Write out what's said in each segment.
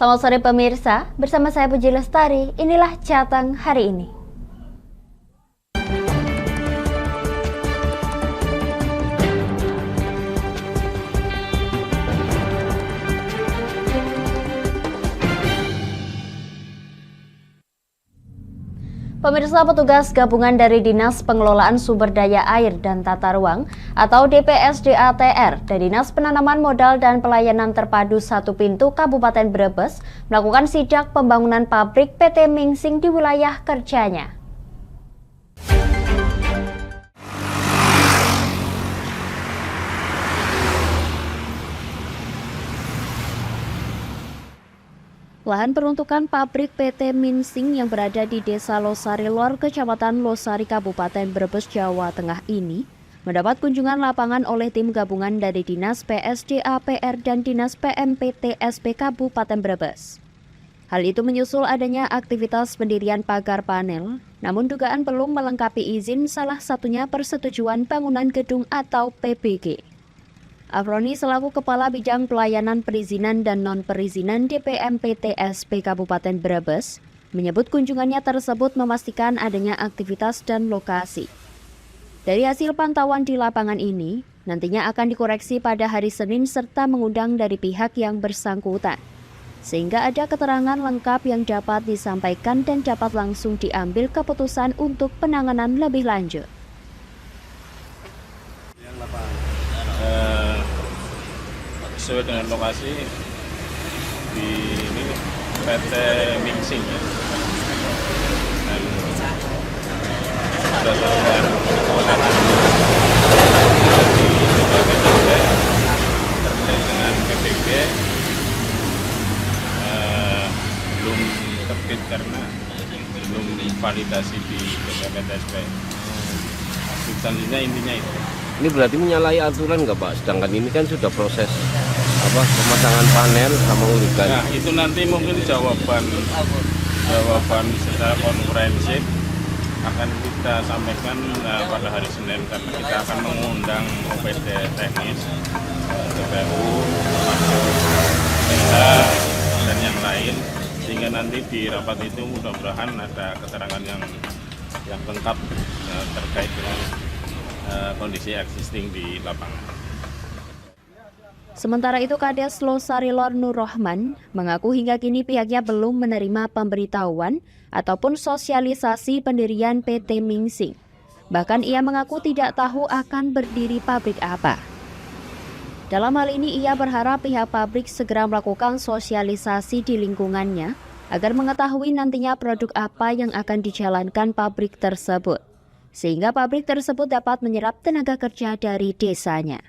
Selamat sore pemirsa, bersama saya Puji Lestari, inilah Jateng hari ini. Pemirsa, petugas gabungan dari Dinas Pengelolaan Sumber Daya Air dan Tata Ruang atau DPSDATR dan Dinas Penanaman Modal dan Pelayanan Terpadu Satu Pintu Kabupaten Brebes melakukan sidak pembangunan pabrik PT Mingsing di wilayah kerjanya. Lahan peruntukan pabrik PT Mingsing yang berada di Desa Losari Lor, Kecamatan Losari, Kabupaten Brebes, Jawa Tengah ini mendapat kunjungan lapangan oleh tim gabungan dari Dinas PSDAPR dan Dinas PMPTSP Kabupaten Brebes. Hal itu menyusul adanya aktivitas pendirian pagar panel, namun dugaan belum melengkapi izin, salah satunya persetujuan bangunan gedung atau PBG. Afroni selaku Kepala Bidang Pelayanan Perizinan dan Non-Perizinan DPMPTSP Kabupaten Brebes menyebut kunjungannya tersebut memastikan adanya aktivitas dan lokasi. Dari hasil pantauan di lapangan ini, nantinya akan dikoreksi pada hari Senin serta mengundang dari pihak yang bersangkutan, sehingga ada keterangan lengkap yang dapat disampaikan dan dapat langsung diambil keputusan untuk penanganan lebih lanjut. Sesuai dengan lokasi di ini PT Mingsing ya. Dan berdasarkan kewenangan di terkait dengan PBB belum terbit karena belum validasi di PMPTSP. Substansinya intinya itu. Ini berarti menyalahi aturan nggak Pak? Sedangkan ini kan sudah proses pemasangan panel sama urutan. Nah itu nanti mungkin jawaban secara konferensif akan kita sampaikan pada hari Senin, karena kita akan mengundang OPD teknis, TPU, dan yang lain, sehingga nanti di rapat itu mudah-mudahan ada keterangan yang lengkap terkait dengan kondisi existing di lapangan. Sementara itu, Kades Losari Lor Nur Rahman mengaku hingga kini pihaknya belum menerima pemberitahuan ataupun sosialisasi pendirian PT Mingsing. Bahkan ia mengaku tidak tahu akan berdiri pabrik apa. Dalam hal ini ia berharap pihak pabrik segera melakukan sosialisasi di lingkungannya agar mengetahui nantinya produk apa yang akan dijalankan pabrik tersebut, sehingga pabrik tersebut dapat menyerap tenaga kerja dari desanya.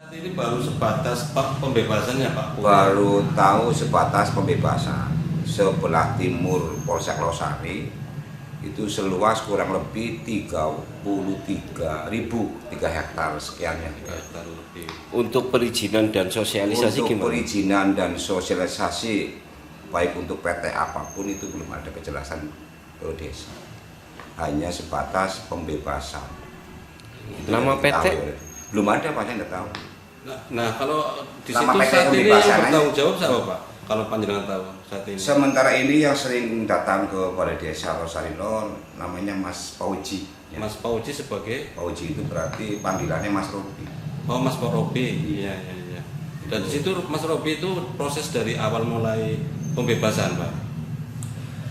Ini baru sebatas pembebasan ya Pak? Baru tahu sebatas pembebasan. Sebelah timur Polsek Losari itu seluas kurang lebih 33.000 hektar sekiannya. 3 hektar lebih. Untuk perizinan dan sosialisasi untuk gimana? perizinan dan sosialisasi baik untuk PT apapun itu belum ada kejelasan ke desa. Hanya sebatas pembebasan. Itu nama PT? Belum ada, Pak, saya tidak tahu. Nah kalau di Nama situ PT saat ini pembebasan yang bertanggung jawab siapa Pak? Kalau panjenengan tahu saat ini? Sementara ini yang sering datang ke Balai Desa Losari Lor namanya Mas Pauji. Ya. Mas Pauji sebagai? Pauji itu berarti panggilannya Mas Robi. Oh Mas Robi, iya. Dan di situ Mas Robi itu proses dari awal mulai pembebasan Pak?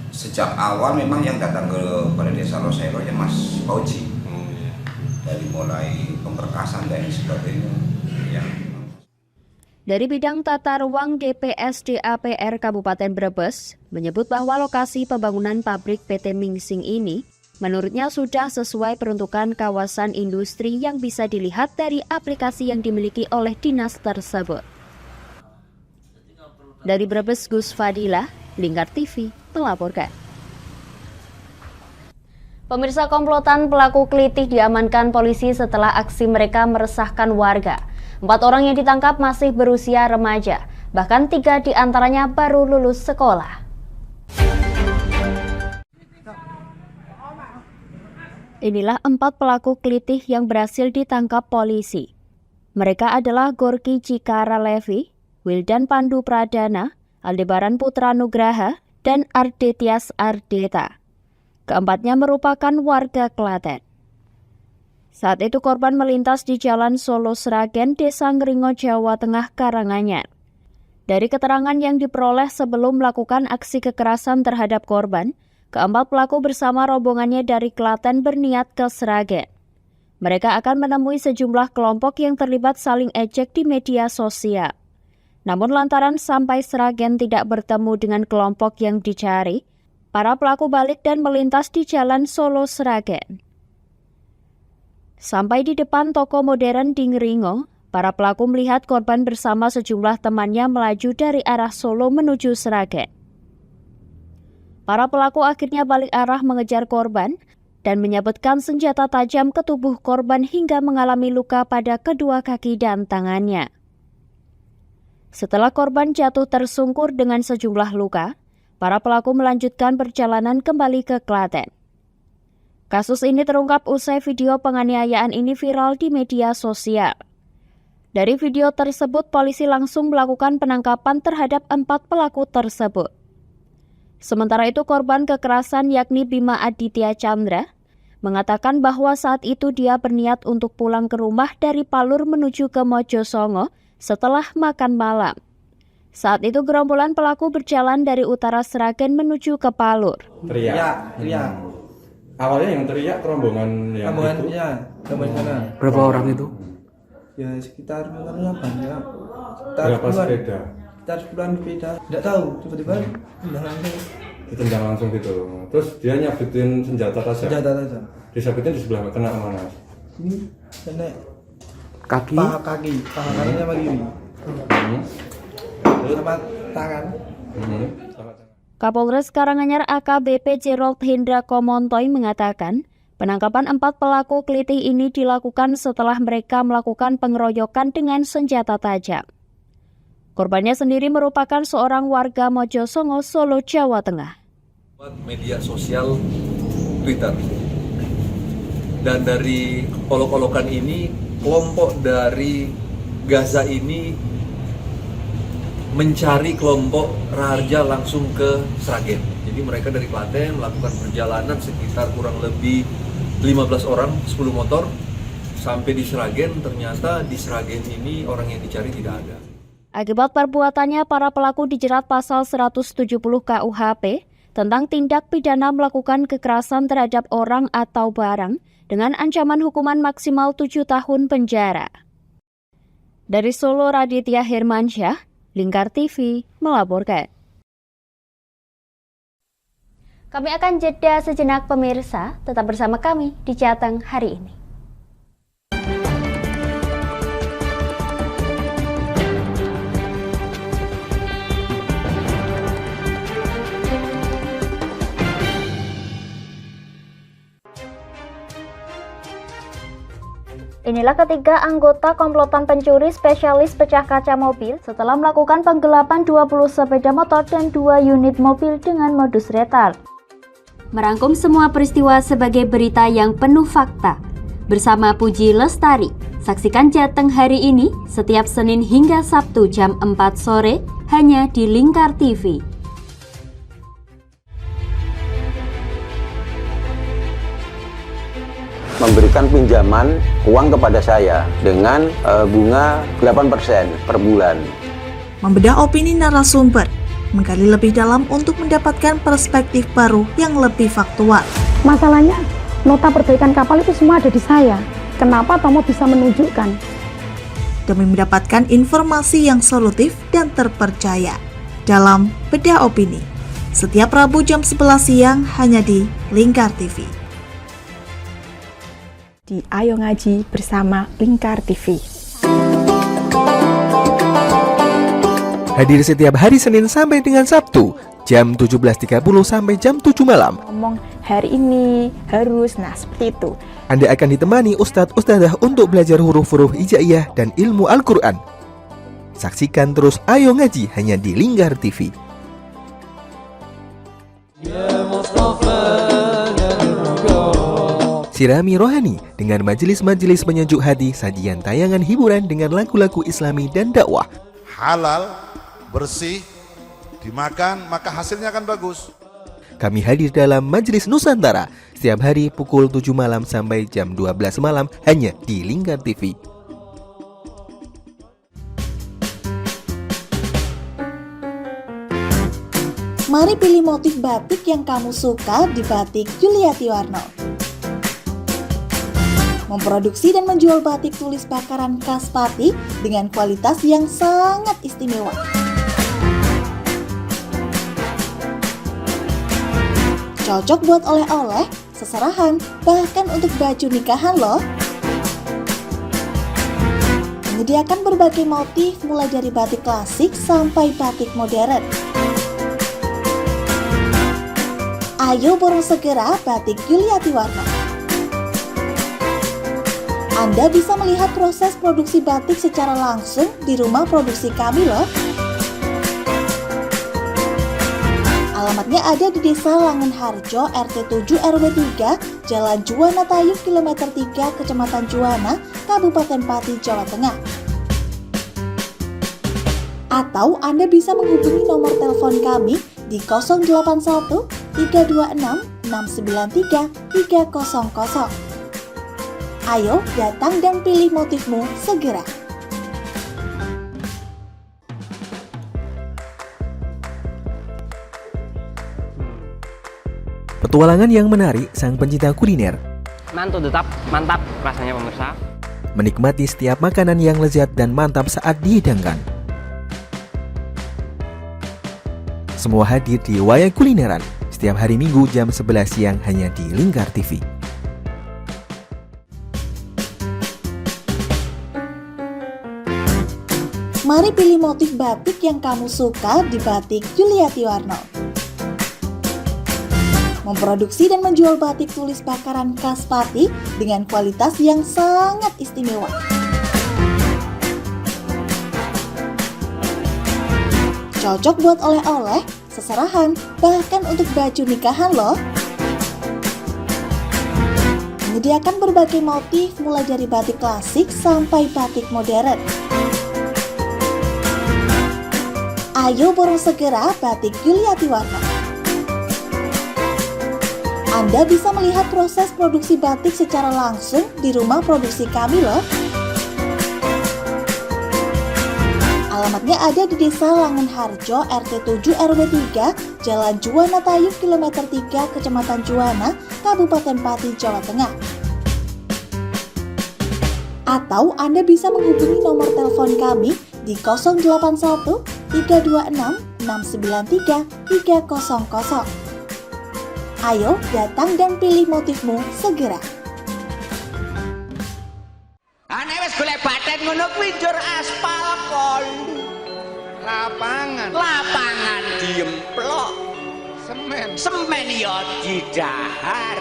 Sejak awal memang yang datang ke Balai Desa Losari Lor ya Mas Pauji. Oh iya. Dari mulai pemberkasan dan sebagainya. Ya. Dari bidang tata ruang DPSDAPR Kabupaten Brebes menyebut bahwa lokasi pembangunan pabrik PT Mingsing ini menurutnya sudah sesuai peruntukan kawasan industri yang bisa dilihat dari aplikasi yang dimiliki oleh dinas tersebut. Dari Brebes, Gus Fadilah, Lingkar TV melaporkan. Pemirsa, komplotan pelaku kelitih diamankan polisi setelah aksi mereka meresahkan warga. 4 orang yang ditangkap masih berusia remaja, bahkan 3 diantaranya baru lulus sekolah. Inilah 4 pelaku kelitih yang berhasil ditangkap polisi. Mereka adalah Gorky Cikara Levi, Wildan Pandu Pradana, Aldebaran Putra Nugraha, dan Ardetias Ardeta. Keempatnya merupakan warga Klaten. Saat itu korban melintas di Jalan Solo Sragen, Desa Ngringo, Jawa Tengah, Karanganyar. Dari keterangan yang diperoleh sebelum melakukan aksi kekerasan terhadap korban, keempat pelaku bersama rombongannya dari Klaten berniat ke Sragen. Mereka akan menemui sejumlah kelompok yang terlibat saling ejek di media sosial. Namun lantaran sampai Sragen tidak bertemu dengan kelompok yang dicari, para pelaku balik dan melintas di Jalan Solo Sragen. Sampai di depan toko modern di Ngringo, para pelaku melihat korban bersama sejumlah temannya melaju dari arah Solo menuju Sragen. Para pelaku akhirnya balik arah mengejar korban dan menyabetkan senjata tajam ke tubuh korban hingga mengalami luka pada kedua kaki dan tangannya. Setelah korban jatuh tersungkur dengan sejumlah luka, para pelaku melanjutkan perjalanan kembali ke Klaten. Kasus ini terungkap usai video penganiayaan ini viral di media sosial. Dari video tersebut, polisi langsung melakukan penangkapan terhadap 4 pelaku tersebut. Sementara itu, korban kekerasan yakni Bima Aditya Chandra mengatakan bahwa saat itu dia berniat untuk pulang ke rumah dari Palur menuju ke Mojosongo setelah makan malam. Saat itu gerombolan pelaku berjalan dari utara Sragen menuju ke Palur. Teriak. Awalnya yang teriak rombongan yang itu? Ya, sana. Berapa orang itu? Ya sekitar 8 ya. Berapa sepeda? Sekitar 10-an sepeda. Tidak tahu, tiba-tiba langsung. Ditendang langsung gitu. Terus dia nyabetin senjata tajam? Senjata tajam. Disabetin di sebelah kena mana? Ini kena Kaki? paha kakinya sama kiri. Sama tangan. Kapolres Karanganyar AKBP Gerald Hendra Komontoy mengatakan, penangkapan 4 pelaku kelitih ini dilakukan setelah mereka melakukan pengeroyokan dengan senjata tajam. Korbannya sendiri merupakan seorang warga Mojosongo, Solo, Jawa Tengah. Media sosial Twitter. Dan dari olok-olokan ini, kelompok dari Gaza ini mencari kelompok Raharja langsung ke Sragen. Jadi mereka dari Klaten melakukan perjalanan sekitar kurang lebih 15 orang, 10 motor, sampai di Sragen. Ternyata di Sragen ini orang yang dicari tidak ada. Akibat perbuatannya, para pelaku dijerat pasal 170 KUHP tentang tindak pidana melakukan kekerasan terhadap orang atau barang dengan ancaman hukuman maksimal 7 tahun penjara. Dari Solo, Raditya Hermansyah, Lingkar TV melaporkan. Kami akan jeda sejenak pemirsa, tetap bersama kami di Jateng hari ini. Inilah ketiga anggota komplotan pencuri spesialis pecah kaca mobil setelah melakukan penggelapan 20 sepeda motor dan 2 unit mobil dengan modus retal. Merangkum semua peristiwa sebagai berita yang penuh fakta. Bersama Puji Lestari, saksikan Jateng hari ini setiap Senin hingga Sabtu jam 4 sore hanya di Lingkar TV. Memberikan pinjaman uang kepada saya dengan bunga 8% per bulan. Membedah opini narasumber, menggali lebih dalam untuk mendapatkan perspektif baru yang lebih faktual. Masalahnya, nota perbaikan kapal itu semua ada di saya. Kenapa Tomo bisa menunjukkan? Demi mendapatkan informasi yang solutif dan terpercaya dalam Bedah Opini. Setiap Rabu jam 11 siang hanya di Lingkar TV. Di Ayo Ngaji bersama Lingkar TV. Hadir setiap hari Senin sampai dengan Sabtu, jam 17.30 sampai jam 7 malam. Ngomong hari ini harus, nah seperti itu. Anda akan ditemani Ustadz-Ustadzah untuk belajar huruf-huruf hijaiyah dan ilmu Al-Quran. Saksikan terus Ayo Ngaji hanya di Lingkar TV. Sirami rohani dengan majelis-majelis penyejuk hati, sajian tayangan hiburan dengan lagu-lagu Islami dan dakwah. Halal, bersih, dimakan, maka hasilnya akan bagus. Kami hadir dalam Majelis Nusantara setiap hari pukul 7 malam sampai jam 12 malam hanya di Lingkar TV. Mari pilih motif batik yang kamu suka di Batik Yuliati Warno. Memproduksi dan menjual batik tulis bakaran khas Pati dengan kualitas yang sangat istimewa. Cocok buat oleh-oleh, seserahan, bahkan untuk baju nikahan loh. Menyediakan berbagai motif mulai dari batik klasik sampai batik modern. Ayo borong segera Batik Yuliati Warno. Anda bisa melihat proses produksi batik secara langsung di rumah produksi kami loh. Alamatnya ada di Desa Langenharjo, RT 7 RW 3, Jalan Juwana Tayu, Kilometer 3, Kecamatan Juwana, Kabupaten Pati, Jawa Tengah. Atau Anda bisa menghubungi nomor telepon kami di 081 326 693 300. Ayo datang dan pilih motifmu segera. Petualangan yang menarik sang pencinta kuliner. Mantul tetap mantap rasanya pemirsa. Menikmati setiap makanan yang lezat dan mantap saat dihidangkan. Semua hadir di Wayang Kulineran setiap hari Minggu jam 11 siang hanya di Lingkar TV. Mari pilih motif batik yang kamu suka di Batik Yuliati Warno. Memproduksi dan menjual batik tulis bakaran khas Pati dengan kualitas yang sangat istimewa. Cocok buat oleh-oleh, seserahan, bahkan untuk baju nikahan loh. Menyediakan berbagai motif mulai dari batik klasik sampai batik modern. Ayo borong segera Batik Yuliati Warno. Anda bisa melihat proses produksi batik secara langsung di rumah produksi kami loh. Alamatnya ada di Desa Langenharjo, RT 7 RW 3, Jalan Juwana Tayu, Kilometer 3, Kecamatan Juwana, Kabupaten Pati, Jawa Tengah. Atau Anda bisa menghubungi nomor telepon kami di 081 326 693 300. Ayo datang dan pilih motifmu segera. Ane wis golek baten ngono kuwi njur aspal kon. Lapangan diemplok. Semen ya didahar.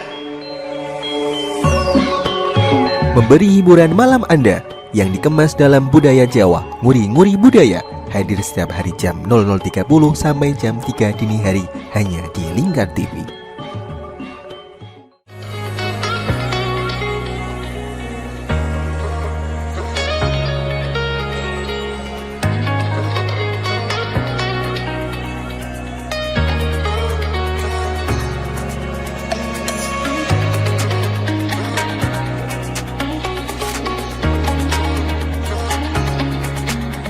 Memberi hiburan malam Anda yang dikemas dalam budaya Jawa, nguri-nguri budaya, hadir setiap hari jam 00.30 sampai jam 3 dini hari hanya di Lingkar TV.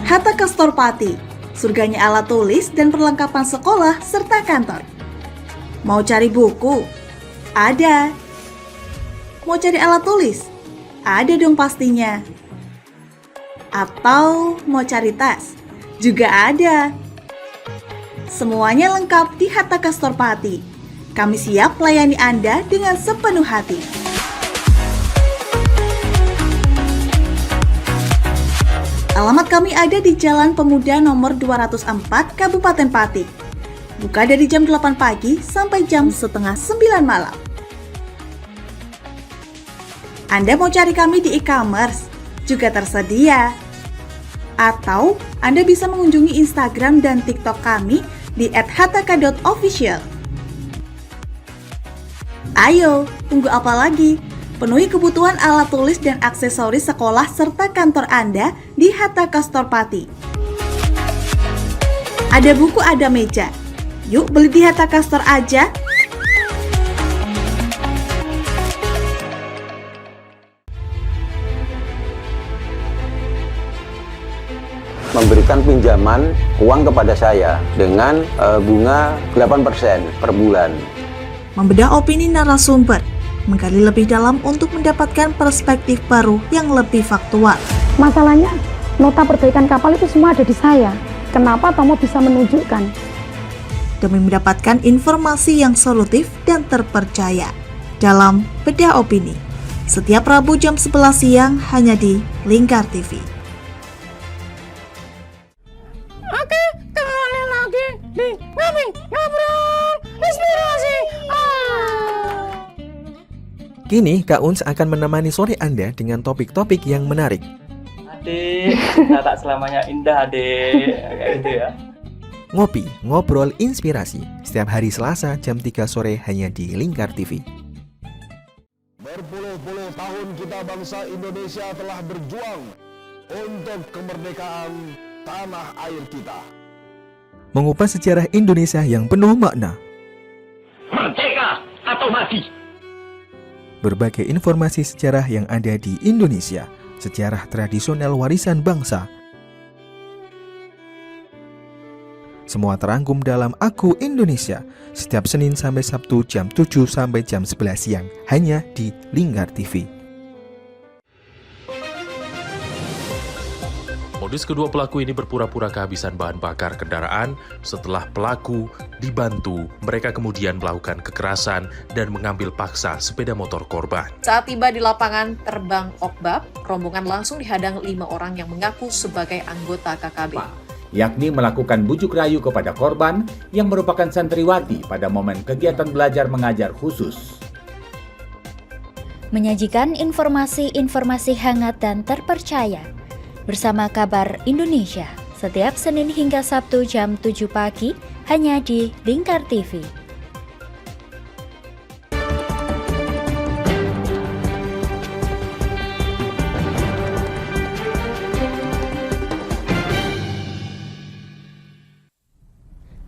Hatta Kastor Pati, surganya alat tulis dan perlengkapan sekolah serta kantor. Mau cari buku? Ada. Mau cari alat tulis? Ada dong pastinya. Atau mau cari tas? Juga ada. Semuanya lengkap di Hatta Kastor Pati. Kami siap melayani Anda dengan sepenuh hati. Alamat kami ada di Jalan Pemuda nomor 204, Kabupaten Pati. Buka dari jam 8 pagi sampai jam setengah 9 malam. Anda mau cari kami di e-commerce? Juga tersedia. Atau Anda bisa mengunjungi Instagram dan TikTok kami di @hataka.official. Ayo, tunggu apa lagi? Penuhi kebutuhan alat tulis dan aksesoris sekolah serta kantor Anda di Hatta Kastor Pati. Ada buku, ada meja. Yuk beli di Hatta Castor aja. Memberikan pinjaman uang kepada saya dengan bunga 8% per bulan. Membedah opini narasumber, menggali lebih dalam untuk mendapatkan perspektif baru yang lebih faktual. Masalahnya, nota perbaikan kapal itu semua ada di saya. Kenapa Tomo bisa menunjukkan? Demi mendapatkan informasi yang solutif dan terpercaya dalam Bedah Opini. Setiap Rabu jam 11 siang hanya di Lingkar TV. Oke, kembali lagi di Ngobrol Inspirasi. Kini Kak Uns akan menemani sore Anda dengan topik-topik yang menarik. Adik, kita tak selamanya indah, adik. Kayak gitu ya. Ngopi, ngobrol inspirasi. Setiap hari Selasa jam 3 sore hanya di Lingkar TV. Berpuluh-puluh tahun kita bangsa Indonesia telah berjuang untuk kemerdekaan tanah air kita. Mengupas sejarah Indonesia yang penuh makna. Merdeka atau mati. Berbagai informasi sejarah yang ada di Indonesia, sejarah tradisional warisan bangsa. Semua terangkum dalam Aku Indonesia, setiap Senin sampai Sabtu jam 7 sampai jam 11 siang, hanya di Lingkar TV. Modus kedua pelaku ini berpura-pura kehabisan bahan bakar kendaraan. Setelah pelaku dibantu, mereka kemudian melakukan kekerasan dan mengambil paksa sepeda motor korban. Saat tiba di lapangan terbang Okbab, rombongan langsung dihadang 5 orang yang mengaku sebagai anggota KKB. Yakni melakukan bujuk rayu kepada korban yang merupakan santriwati pada momen kegiatan belajar mengajar khusus. Menyajikan informasi-informasi hangat dan terpercaya bersama Kabar Indonesia setiap Senin hingga Sabtu jam 7 pagi hanya di Lingkar TV.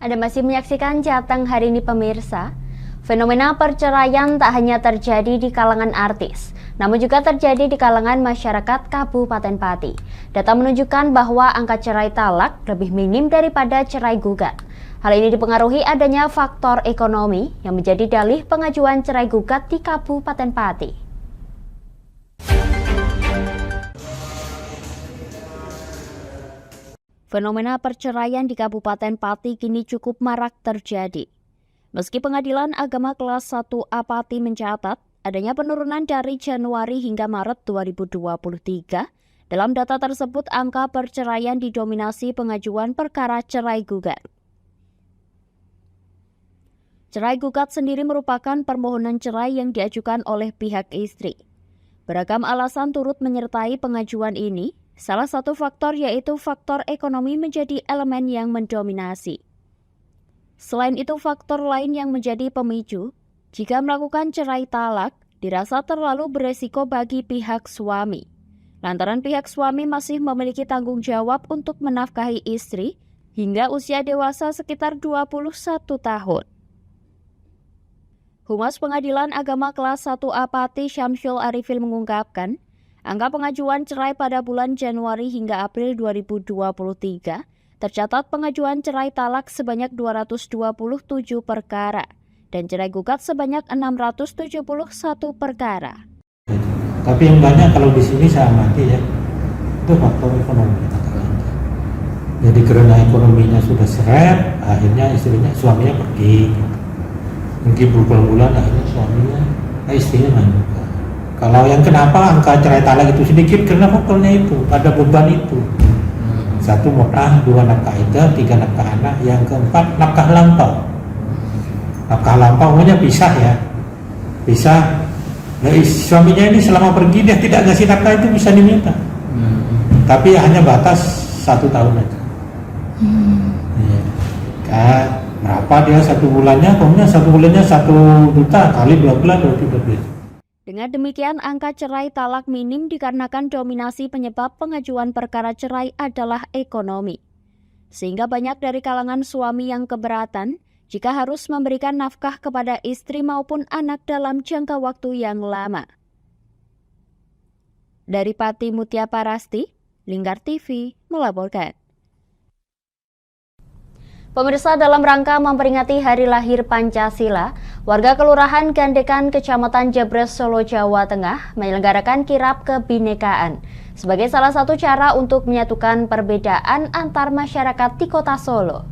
Anda masih menyaksikan Jateng hari ini pemirsa. Fenomena perceraian tak hanya terjadi di kalangan artis, namun juga terjadi di kalangan masyarakat Kabupaten Pati. Data menunjukkan bahwa angka cerai talak lebih minim daripada cerai gugat. Hal ini dipengaruhi adanya faktor ekonomi yang menjadi dalih pengajuan cerai gugat di Kabupaten Pati. Fenomena perceraian di Kabupaten Pati kini cukup marak terjadi. Meski Pengadilan Agama Kelas 1A Pati mencatat adanya penurunan dari Januari hingga Maret 2023, dalam data tersebut angka perceraian didominasi pengajuan perkara cerai gugat. Cerai gugat sendiri merupakan permohonan cerai yang diajukan oleh pihak istri. Beragam alasan turut menyertai pengajuan ini, salah satu faktor yaitu faktor ekonomi menjadi elemen yang mendominasi. Selain itu, faktor lain yang menjadi pemicu, jika melakukan cerai talak, dirasa terlalu beresiko bagi pihak suami. Lantaran pihak suami masih memiliki tanggung jawab untuk menafkahi istri hingga usia dewasa sekitar 21 tahun. Humas Pengadilan Agama Kelas 1A Pati Syamsul Arifil mengungkapkan, angka pengajuan cerai pada bulan Januari hingga April 2023 tercatat pengajuan cerai talak sebanyak 227 perkara dan cerai gugat sebanyak 671 perkara. Tapi yang banyak kalau di sini saya amati ya, itu faktor ekonomi. Jadi karena ekonominya sudah seret, akhirnya suaminya pergi. Mungkin berbulan-bulan akhirnya istrinya juga. Kalau yang kenapa angka cerai talak itu sedikit karena faktornya itu, ada beban itu. 1 modal, 2 nafkah ida, 3 nafkah anak, yang keempat nafkah lampau. Nafkah lampau pokoknya pisah ya, pisah. Nah, suaminya ini selama pergi dia tidak ngasih nafkah itu bisa diminta, tapi hanya batas 1 tahun aja. Ya. Kan berapa dia 1 bulannya? Pokoknya 1 bulannya 1 juta kali 12 berarti 12. Dengan demikian, angka cerai talak minim dikarenakan dominasi penyebab pengajuan perkara cerai adalah ekonomi. sehingga banyak dari kalangan suami yang keberatan jika harus memberikan nafkah kepada istri maupun anak dalam jangka waktu yang lama. Dari Pati Mutia Parasti, Lingkar TV melaporkan. Pemirsa, dalam rangka memperingati Hari Lahir Pancasila, warga Kelurahan Gandekan, Kecamatan Jebres, Solo, Jawa Tengah menyelenggarakan kirab kebinekaan sebagai salah satu cara untuk menyatukan perbedaan antar masyarakat di kota Solo.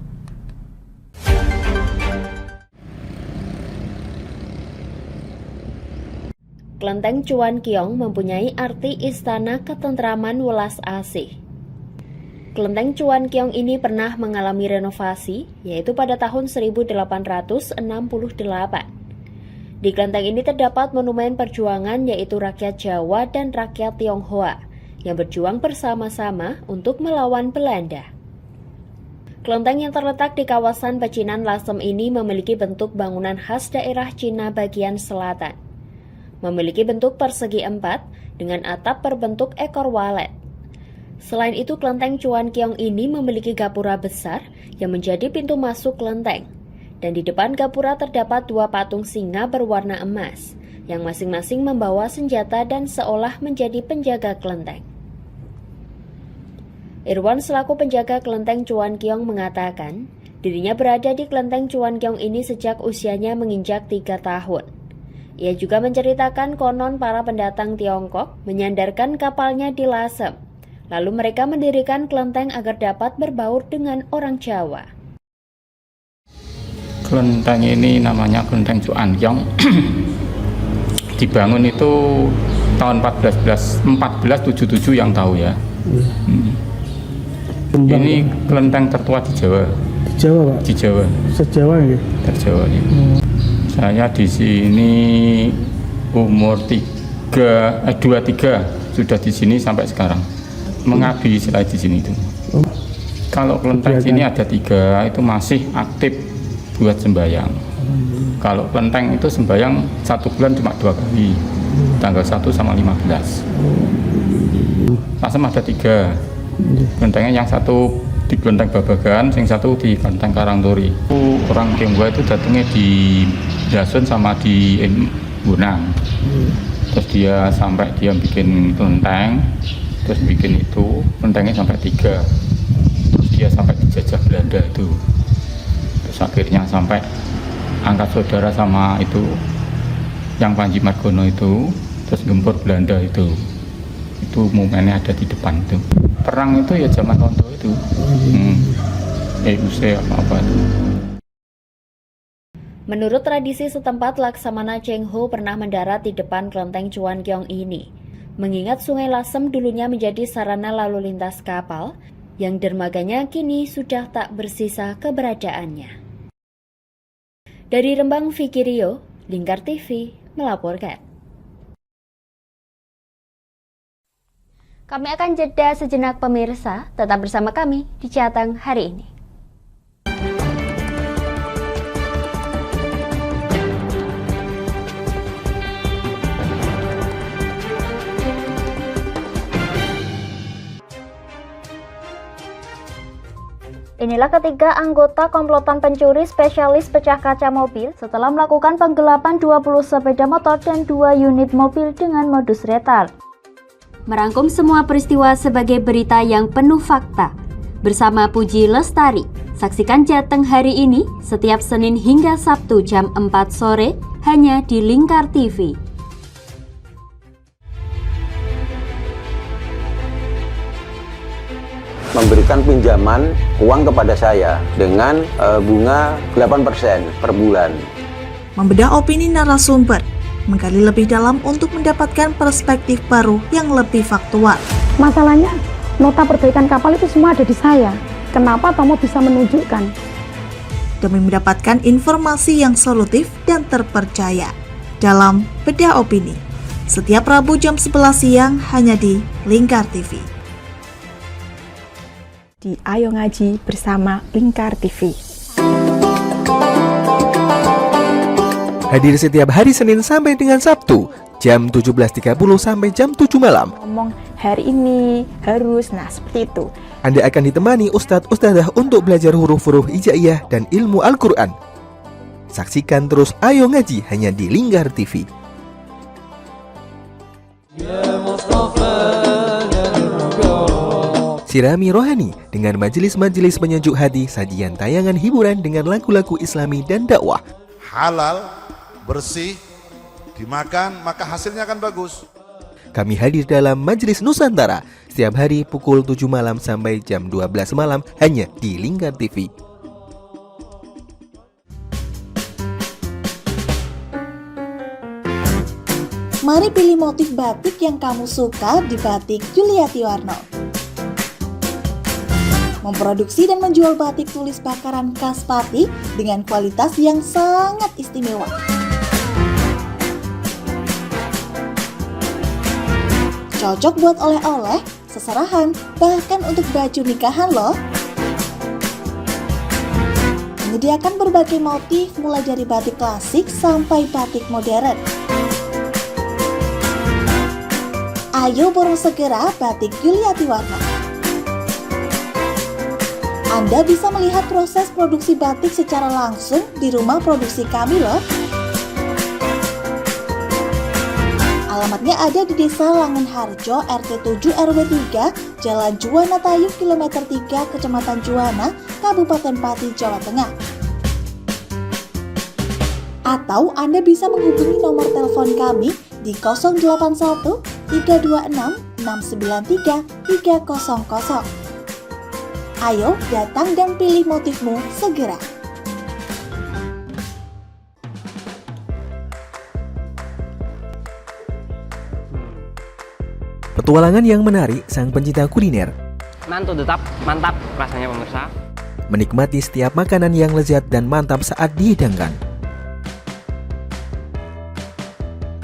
Kelenteng Cuan Kiong mempunyai arti istana ketentraman welas asih. Kelenteng Cuan Kiong ini pernah mengalami renovasi, yaitu pada tahun 1868. Di kelenteng ini terdapat monumen perjuangan yaitu rakyat Jawa dan rakyat Tionghoa yang berjuang bersama-sama untuk melawan Belanda. Kelenteng yang terletak di kawasan Pecinan Lasem ini memiliki bentuk bangunan khas daerah Cina bagian selatan. Memiliki bentuk persegi 4 dengan atap berbentuk ekor walet. Selain itu, kelenteng Cuan Kiong ini memiliki gapura besar yang menjadi pintu masuk kelenteng. Dan di depan gapura terdapat 2 patung singa berwarna emas, yang masing-masing membawa senjata dan seolah menjadi penjaga kelenteng. Irwan selaku penjaga kelenteng Cuan Kiong mengatakan, dirinya berada di kelenteng Cuan Kiong ini sejak usianya menginjak 3 tahun. Ia juga menceritakan konon para pendatang Tiongkok menyandarkan kapalnya di Lasem. Lalu mereka mendirikan kelenteng agar dapat berbaur dengan orang Jawa. Kelenteng ini namanya Kelenteng Cuan Kiong. Dibangun itu tahun 1477 yang tahu ya. Ini kelenteng tertua di Jawa. Di Jawa, Pak? Di Jawa. Se-Jawa ya? Terjawa ya. Saya di sini umur 23 sudah di sini sampai sekarang. Mengabdi selain di sini itu. Kalau kelenteng sini ada 3 itu masih aktif buat sembahyang. Kalau kelenteng itu sembahyang 1 bulan cuma 2 kali, tanggal 1 sama 15. Lasem ada 3. Kelentengnya yang satu di kelenteng Babagan, yang satu di kelenteng Karangturi. Orang Tionghoa itu datangnya di Dasun sama di Bonang. Terus dia bikin kelenteng. Terus bikin itu, kelentengnya sampai 3. Terus dia sampai dijajah Belanda itu. Terus akhirnya sampai angkat saudara sama itu yang Panji Margono itu, terus gempur Belanda itu. Itu momennya ada di depan itu. Perang itu ya zaman Rondo itu. EUC apa itu. Menurut tradisi setempat, Laksamana Cheng Ho pernah mendarat di depan kelenteng Cuan Kiong ini. Mengingat Sungai Lasem dulunya menjadi sarana lalu lintas kapal, yang dermaganya kini sudah tak bersisa keberadaannya. Dari Rembang, Vicky Rio, Lingkar TV melaporkan. Kami akan jeda sejenak pemirsa, tetap bersama kami di Jateng hari ini. Inilah ketiga anggota komplotan pencuri spesialis pecah kaca mobil setelah melakukan penggelapan 20 sepeda motor dan 2 unit mobil dengan modus retard. Merangkum semua peristiwa sebagai berita yang penuh fakta. Bersama Puji Lestari, saksikan Jateng hari ini setiap Senin hingga Sabtu jam 4 sore hanya di Lingkar TV. Memberikan pinjaman uang kepada saya dengan bunga 8% per bulan. Membedah opini narasumber, menggali lebih dalam untuk mendapatkan perspektif baru yang lebih faktual. Masalahnya, nota perbaikan kapal itu semua ada di saya. Kenapa Tomo bisa menunjukkan? Demi mendapatkan informasi yang solutif dan terpercaya dalam Bedah Opini. Setiap Rabu jam 11 siang hanya di Lingkar TV. Di Ayo Ngaji bersama Lingkar TV. Hadir setiap hari Senin sampai dengan Sabtu, jam 17.30 sampai jam 7 malam. Ngomong hari ini harus, nah seperti itu. Anda akan ditemani ustadz-ustadzah untuk belajar huruf-huruf hijaiyah dan ilmu Al-Quran. Saksikan terus Ayo Ngaji hanya di Lingkar TV. Sirami rohani dengan majelis-majelis penyejuk hati, sajian tayangan hiburan dengan lagu-lagu Islami dan dakwah. Halal, bersih, dimakan maka hasilnya akan bagus. Kami hadir dalam Majelis Nusantara setiap hari pukul 7 malam sampai jam 12 malam hanya di Lingkar TV. Mari pilih motif batik yang kamu suka di Batik Yuliati Warno. Memproduksi dan menjual batik tulis bakaran khas Pati dengan kualitas yang sangat istimewa. Cocok buat oleh-oleh, seserahan, bahkan untuk baju nikahan loh. Menyediakan berbagai motif mulai dari batik klasik sampai batik modern. Ayo borong segera Batik Yuliati Warno. Anda bisa melihat proses produksi batik secara langsung di rumah produksi kami loh. Alamatnya ada di Desa Langenharjo, RT 7 RW 3, Jalan Juwana Tayub, Kilometer 3, Kecamatan Juwana, Kabupaten Pati, Jawa Tengah. Atau Anda bisa menghubungi nomor telepon kami di 081 326 693 300. Ayo datang dan pilih motifmu segera. Petualangan yang menarik sang pencinta kuliner. Mantu tetap mantap rasanya pemirsa. Menikmati setiap makanan yang lezat dan mantap saat dihidangkan.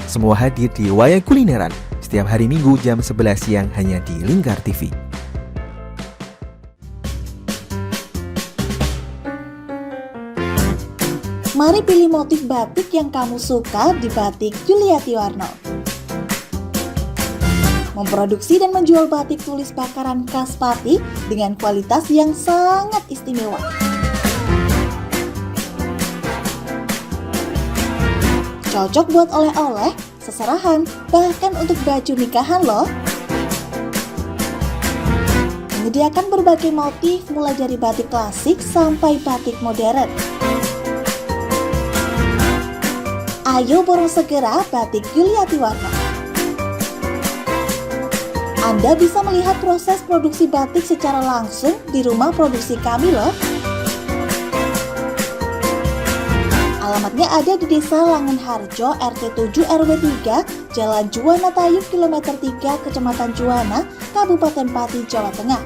Semua hadir di Wayang Kulineran setiap hari Minggu jam 11 siang hanya di Lingkar TV. Mari pilih motif batik yang kamu suka di Batik Yuliati Warno. Memproduksi dan menjual batik tulis bakaran khas Pati dengan kualitas yang sangat istimewa. Cocok buat oleh-oleh, seserahan, bahkan untuk baju nikahan loh. Menyediakan berbagai motif mulai dari batik klasik sampai batik modern. Ayo borong segera Batik Yuliati Warno. Anda bisa melihat proses produksi batik secara langsung di rumah produksi kami loh. Alamatnya ada di Desa Langenharjo, RT 7 RW 3, Jalan Juwana Tayub, Kilometer 3, Kecamatan Juwana, Kabupaten Pati, Jawa Tengah.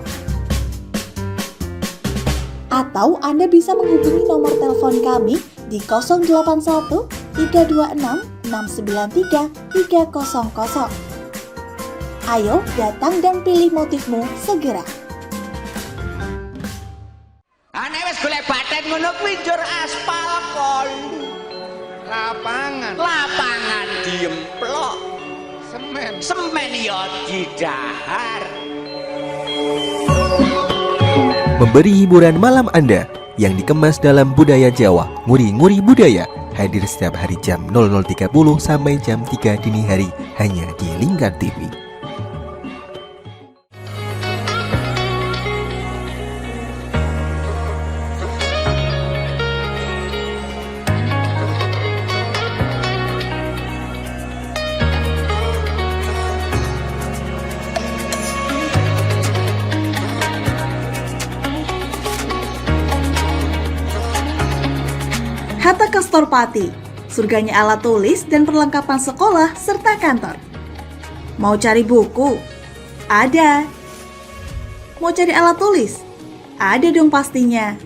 Atau Anda bisa menghubungi nomor telepon kami di 081 326 693 300. Ayo datang dan pilih motifmu segera. Ane wis golek baten ngono kuwi njur aspal kol. Lapangan diemplok. Semen ya didahar. Memberi hiburan malam Anda yang dikemas dalam budaya Jawa, nguri-nguri budaya, hadir setiap hari jam 00.30 sampai jam 3 dini hari hanya di Lingkar TV. Hatta Kastor Pati, surganya alat tulis dan perlengkapan sekolah serta kantor. Mau cari buku? Ada. Mau cari alat tulis? Ada dong pastinya.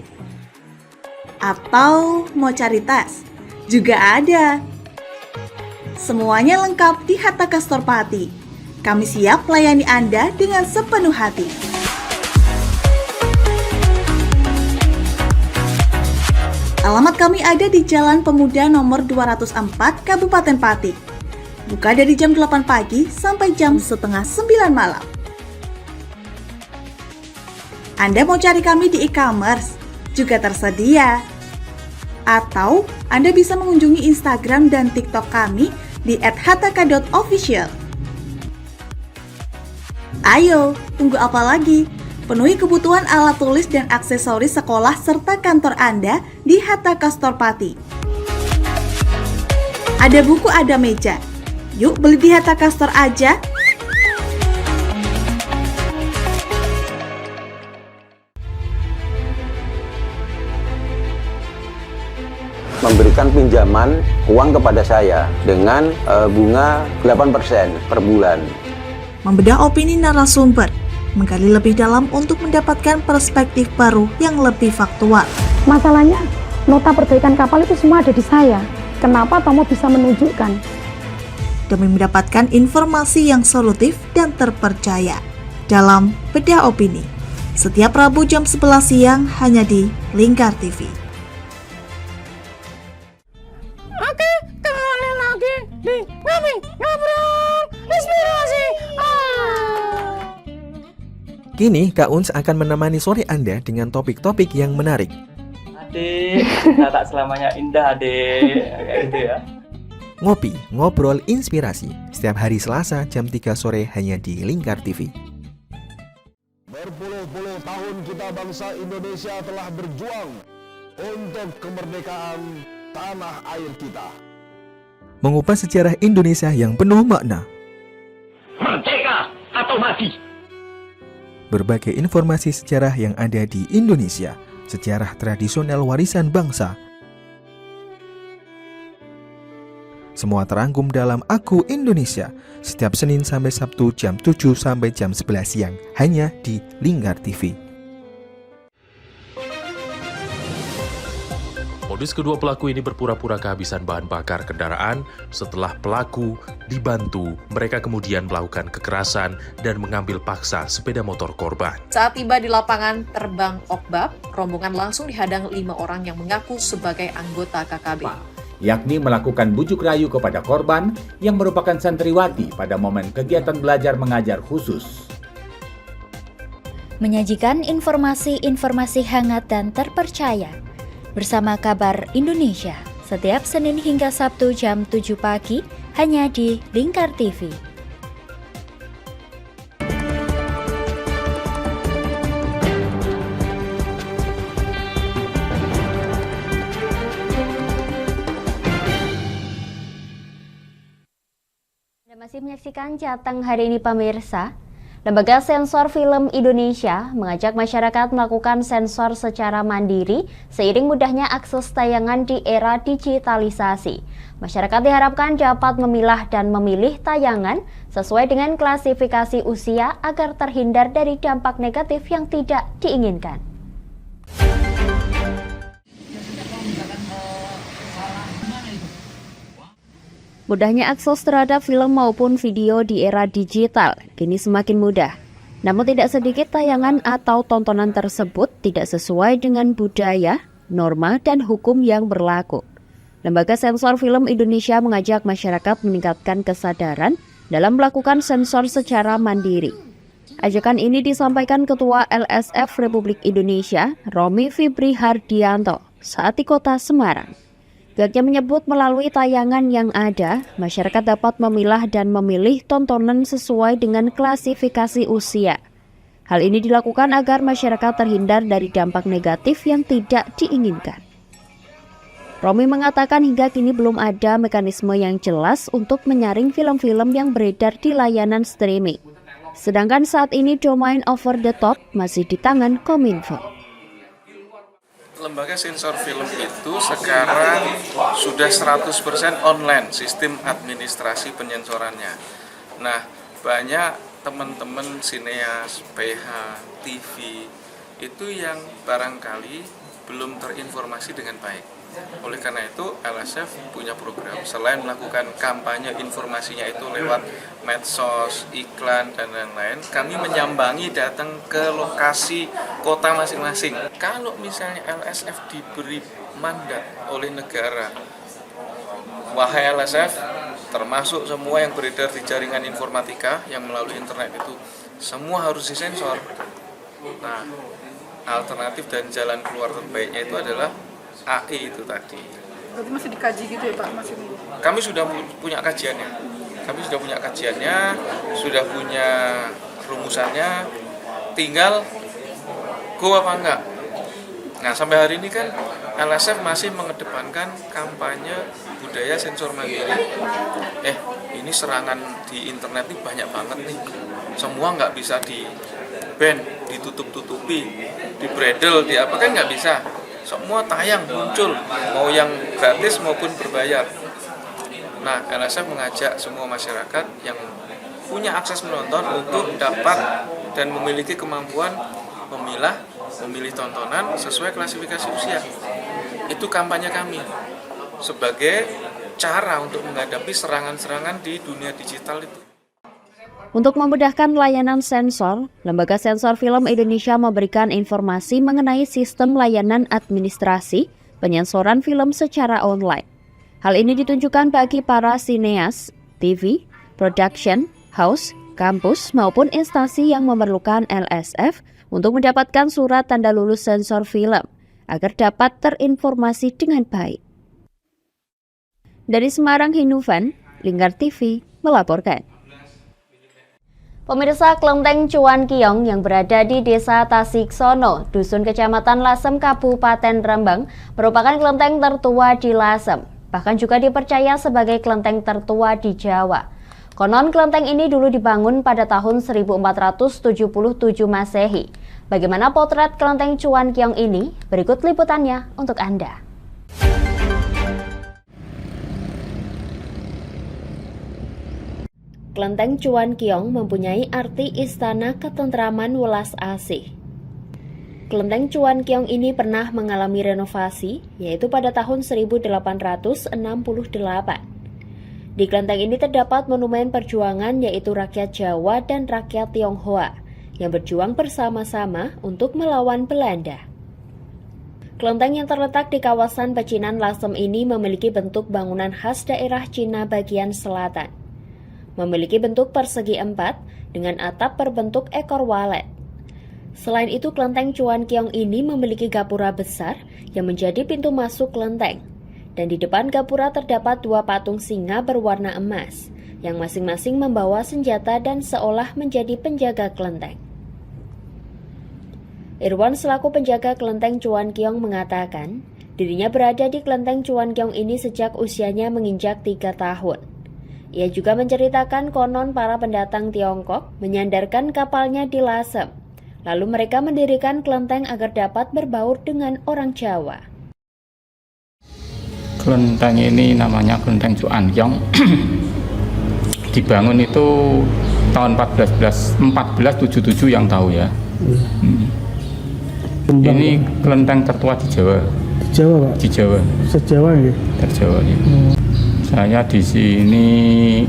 Atau mau cari tas? Juga ada. Semuanya lengkap di Hatta Kastor Pati. Kami siap melayani Anda dengan sepenuh hati. Alamat kami ada di Jalan Pemuda nomor 204, Kabupaten Pati. Buka dari jam 8 pagi sampai jam setengah 9 malam. Anda mau cari kami di e-commerce? Juga tersedia. Atau Anda bisa mengunjungi Instagram dan TikTok kami di @hataka.official. Ayo, tunggu apa lagi? Penuhi kebutuhan alat tulis dan aksesoris sekolah serta kantor Anda di Hataka Store Pati. Ada buku, ada meja. Yuk beli di Hataka Store aja. Memberikan pinjaman uang kepada saya dengan bunga 8% per bulan. Membedah opini narasumber, menggali lebih dalam untuk mendapatkan perspektif baru yang lebih faktual. Masalahnya, nota perbaikan kapal itu semua ada di saya. Kenapa Tomo bisa menunjukkan? Demi mendapatkan informasi yang solutif dan terpercaya dalam Bedah Opini. Setiap Rabu jam 11 siang hanya di Lingkar TV. Oke, kembali lagi di Ngobrol Inspirasi. Kini Kak Uns akan menemani sore Anda dengan topik-topik yang menarik. Adik, tak selamanya indah adik, kayak gitu ya. Ngopi, ngobrol inspirasi, setiap hari Selasa jam 3 sore hanya di Lingkar TV. Berpuluh-puluh tahun kita bangsa Indonesia telah berjuang untuk kemerdekaan tanah air kita. Mengupas sejarah Indonesia yang penuh makna. Merdeka atau mati. Berbagai informasi sejarah yang ada di Indonesia, sejarah tradisional warisan bangsa. Semua terangkum dalam Aku Indonesia, setiap Senin sampai Sabtu jam 7 sampai jam 11 siang, hanya di Lingkar TV. Modus kedua pelaku ini berpura-pura kehabisan bahan bakar kendaraan. Setelah pelaku dibantu, mereka kemudian melakukan kekerasan dan mengambil paksa sepeda motor korban. Saat tiba di lapangan terbang Okbab, rombongan langsung dihadang 5 orang yang mengaku sebagai anggota KKB. Yakni melakukan bujuk rayu kepada korban yang merupakan santriwati pada momen kegiatan belajar mengajar khusus. Menyajikan informasi-informasi hangat dan terpercaya bersama Kabar Indonesia setiap Senin hingga Sabtu jam 7 pagi hanya di Lingkar TV. Anda masih menyaksikan Jateng hari ini pemirsa. Lembaga Sensor Film Indonesia mengajak masyarakat melakukan sensor secara mandiri seiring mudahnya akses tayangan di era digitalisasi. Masyarakat diharapkan dapat memilah dan memilih tayangan sesuai dengan klasifikasi usia agar terhindar dari dampak negatif yang tidak diinginkan. Mudahnya akses terhadap film maupun video di era digital kini semakin mudah. Namun tidak sedikit tayangan atau tontonan tersebut tidak sesuai dengan budaya, norma, dan hukum yang berlaku. Lembaga Sensor Film Indonesia mengajak masyarakat meningkatkan kesadaran dalam melakukan sensor secara mandiri. Ajakan ini disampaikan Ketua LSF Republik Indonesia, Romi Fibri Hardianto, saat di Kota Semarang. Pihaknya menyebut melalui tayangan yang ada, masyarakat dapat memilah dan memilih tontonan sesuai dengan klasifikasi usia. Hal ini dilakukan agar masyarakat terhindar dari dampak negatif yang tidak diinginkan. Romi mengatakan hingga kini belum ada mekanisme yang jelas untuk menyaring film-film yang beredar di layanan streaming. Sedangkan saat ini domain over the top masih di tangan Kominfo. Lembaga Sensor Film itu sekarang sudah 100% online sistem administrasi penyensorannya. Nah, banyak teman-teman sineas, PH, TV itu yang barangkali belum terinformasi dengan baik. Oleh karena itu, LSF punya program selain melakukan kampanye informasinya itu lewat medsos, iklan, dan lain-lain, kami menyambangi datang ke lokasi kota masing-masing. Kalau misalnya LSF diberi mandat oleh negara, wahai LSF, termasuk semua yang beredar di jaringan informatika yang melalui internet itu, semua harus disensor. Nah, alternatif dan jalan keluar terbaiknya itu adalah AI itu tadi. Berarti masih dikaji gitu ya Pak? Masih nunggu? Kami sudah punya kajiannya. Sudah punya rumusannya, tinggal go apa enggak. Nah, sampai hari ini kan LSF masih mengedepankan kampanye budaya sensor mandiri. Ini serangan di internet ini banyak banget nih. Semua nggak bisa di-ban, ditutup-tutupi, di-bredel, di apa kan nggak bisa. Semua tayang, muncul, mau yang gratis maupun berbayar. Nah, LSF mengajak semua masyarakat yang punya akses menonton untuk dapat dan memiliki kemampuan memilih tontonan sesuai klasifikasi usia. Itu kampanye kami sebagai cara untuk menghadapi serangan-serangan di dunia digital itu. Untuk memudahkan layanan sensor, Lembaga Sensor Film Indonesia memberikan informasi mengenai sistem layanan administrasi penyensoran film secara online. Hal ini ditunjukkan bagi para sineas, TV, production, house, kampus maupun instansi yang memerlukan LSF untuk mendapatkan surat tanda lulus sensor film agar dapat terinformasi dengan baik. Dari Semarang, Hinuvan, Lingkar TV melaporkan. Pemirsa, kelenteng Cuan Kiong yang berada di Desa Tasiksono, Dusun Kecamatan Lasem, Kabupaten Rembang, merupakan kelenteng tertua di Lasem. Bahkan juga dipercaya sebagai kelenteng tertua di Jawa. Konon kelenteng ini dulu dibangun pada tahun 1477 Masehi. Bagaimana potret kelenteng Cuan Kiong ini? Berikut liputannya untuk Anda. Kelenteng Cuan Kiong mempunyai arti istana ketentraman welas asih. Kelenteng Cuan Kiong ini pernah mengalami renovasi, yaitu pada tahun 1868. Di kelenteng ini terdapat monumen perjuangan yaitu rakyat Jawa dan rakyat Tionghoa yang berjuang bersama-sama untuk melawan Belanda. Kelenteng yang terletak di kawasan Pecinan Lasem ini memiliki bentuk bangunan khas daerah Cina bagian selatan. Memiliki bentuk persegi 4 dengan atap berbentuk ekor walet. Selain itu, kelenteng Cuan Kiong ini memiliki gapura besar yang menjadi pintu masuk kelenteng. Dan di depan gapura terdapat 2 patung singa berwarna emas, yang masing-masing membawa senjata dan seolah menjadi penjaga kelenteng. Irwan selaku penjaga kelenteng Cuan Kiong mengatakan, dirinya berada di kelenteng Cuan Kiong ini sejak usianya menginjak 3 tahun. Ia juga menceritakan konon para pendatang Tiongkok menyandarkan kapalnya di Lasem. Lalu mereka mendirikan kelenteng agar dapat berbaur dengan orang Jawa. Kelenteng ini namanya Kelenteng Cuan Kiong. Dibangun itu tahun 1477 yang tahu ya. Ini kelenteng tertua di Jawa. Di Jawa, Pak? Di Jawa. Se-Jawa ya? Terjawa ya. Saya di sini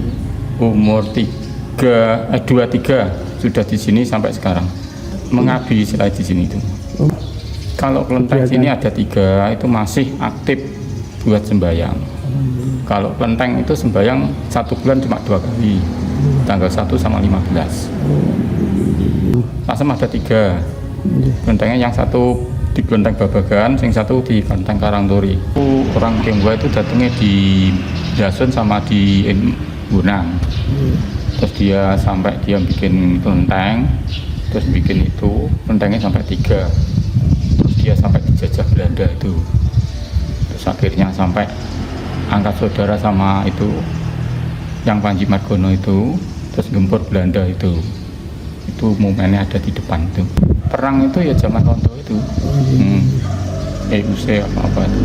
umur 23 sudah di sini sampai sekarang. Mengabdi setelah di sini itu. Kalau kelenteng sini ada 3 itu masih aktif buat sembahyang. Kalau kelenteng itu sembahyang 1 bulan cuma 2 kali, tanggal 1 sama 15. Lasem ada 3. Kelentengnya yang satu di kelenteng Babagan, yang satu di kelenteng Karangturi. Orang Tionghoa itu datangnya di Dasun sama di Gunang. Terus dia bikin kelenteng, terus bikin itu kelentengnya sampai 3. Terus dia sampai dijajah Belanda itu. Terus akhirnya sampai angkat saudara sama itu yang Panji Margono itu, terus gempur Belanda itu. Itu momennya ada di depan itu. Perang itu ya zaman Ronto itu. Apa itu.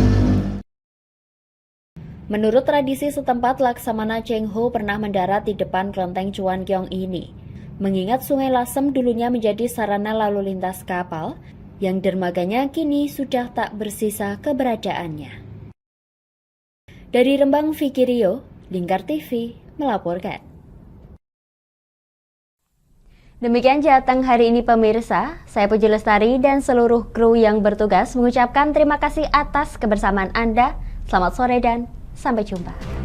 Menurut tradisi setempat, Laksamana Cheng Ho pernah mendarat di depan kelenteng Cuan Kiong ini. Mengingat Sungai Lasem dulunya menjadi sarana lalu lintas kapal, yang dermaganya kini sudah tak bersisa keberadaannya. Dari Rembang, Vicky Rio, Lingkar TV melaporkan. Demikian Jateng hari ini pemirsa, saya Puji Lestari dan seluruh kru yang bertugas mengucapkan terima kasih atas kebersamaan Anda. Selamat sore dan sampai jumpa.